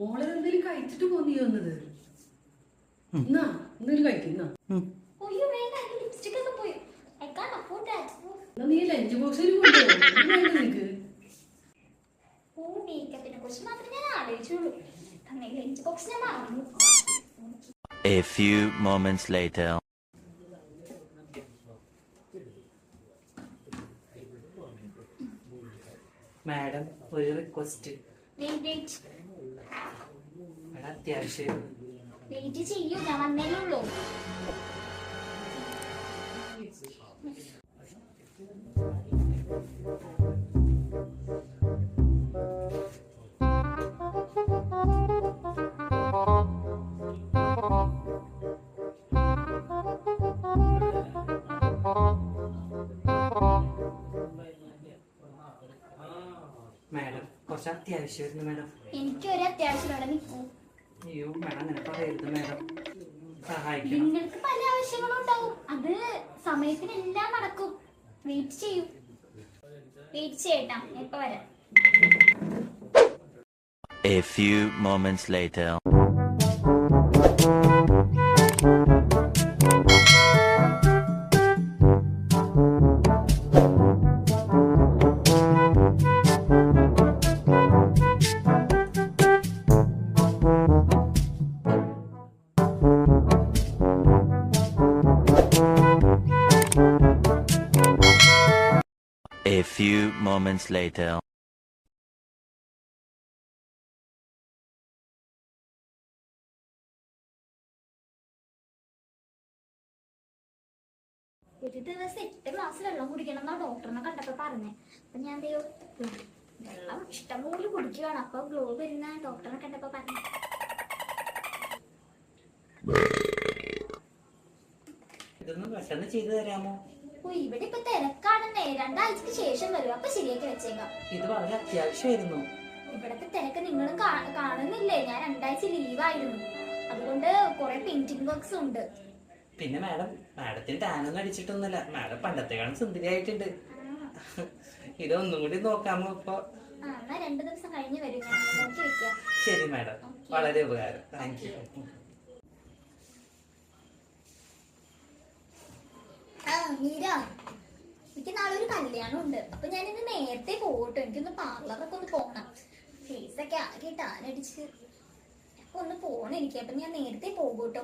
മോളെ എന്തെങ്കിലും കഴിച്ചിട്ട് പോന്നീ വന്നത്? എന്നാ എന്തെങ്കിലും കഴിക്കുന്ന നീ ലഞ്ച് ബോക്സിൽ നിനക്ക് A few moments later. Madam ഒരു റിക്വസ്റ്റ്. അത്യാവശ്യം മാഡം കുറച്ച് അത്യാവശ്യമായിരുന്നു മാഡം. എനിക്കൊരു അത്യാവശ്യം. അയ്യോ മാഡം അങ്ങനെ പറയരുത് മാഡം, സഹായിക്കണം. നിങ്ങൾക്ക് പല ആവശ്യങ്ങളും ഉണ്ടാവും, അത് സമയത്തിനെല്ലാം നടക്കും. വെയിറ്റ് ചെയ്യൂ, വെയിറ്റ് ചെയ്യട്ടാ, എപ്പ വരാം. A few moments later. A few moments later. ഒരു ദിവസം 8 ഗ്ലാസ് വെള്ളം കുടിക്കണം എന്നാ ഡോക്ടറിനെ കണ്ടപ്പോ പറഞ്ഞേ. അപ്പൊ ഞാൻ വെള്ളം ഇഷ്ടംപോലെ കുടിക്കുകയാണ്. അപ്പൊ ഗ്ലോ വരുന്ന ഡോക്ടറിനെ കണ്ടപ്പോ പറഞ്ഞു. ഇതൊന്ന് പെട്ടെന്ന് ചെയ്തു തരാമോ? ഓ, ഇവിടെ ഇപ്പൊ തിരക്കാണെന്നേ. 2 ആഴ്ചക്ക് ശേഷം വരും, അപ്പൊ ശരിയാക്കി വെച്ചേക്കാം. ഇത് വളരെ അത്യാവശ്യമായിരുന്നു. ഇവിടത്തെ തിരക്ക് നിങ്ങളും കാണുന്നില്ലേ? ഞാൻ 2 ആഴ്ച ലീവായിരുന്നു, അതുകൊണ്ട് കുറെ പെയിന്റിംഗ് വർക്ക്സ് ഉണ്ട്. പിന്നെ മാഡത്തിന് ടാനൊന്നും അടിച്ചിട്ടൊന്നുമില്ല, മാഡം പണ്ടത്തെക്കാളും സുന്ദരിയായിട്ടുണ്ട്. ഇതൊന്നും കൂടി നോക്കാമോ ഇപ്പൊ? എന്നാ 2 ദിവസം കഴിഞ്ഞ് വരും, ഞാൻ നോക്കി വെക്കാം. ശരി മാഡം, വളരെ ഉപകാരം, താങ്ക് യു. മീര, എനിക്ക് നാളെ ഒരു കല്യാണം ഉണ്ട്. അപ്പൊ ഞാനിന്ന് നേരത്തെ പോകട്ടോ. എനിക്കൊന്ന് പാർലറൊക്കെ ഒന്ന് പോകണം. ഫേസൊക്കെ ആകെ ടാനടിച്ച് ഒന്ന് പോകണം എനിക്ക്. അപ്പൊ ഞാൻ നേരത്തെ പോകട്ടോ.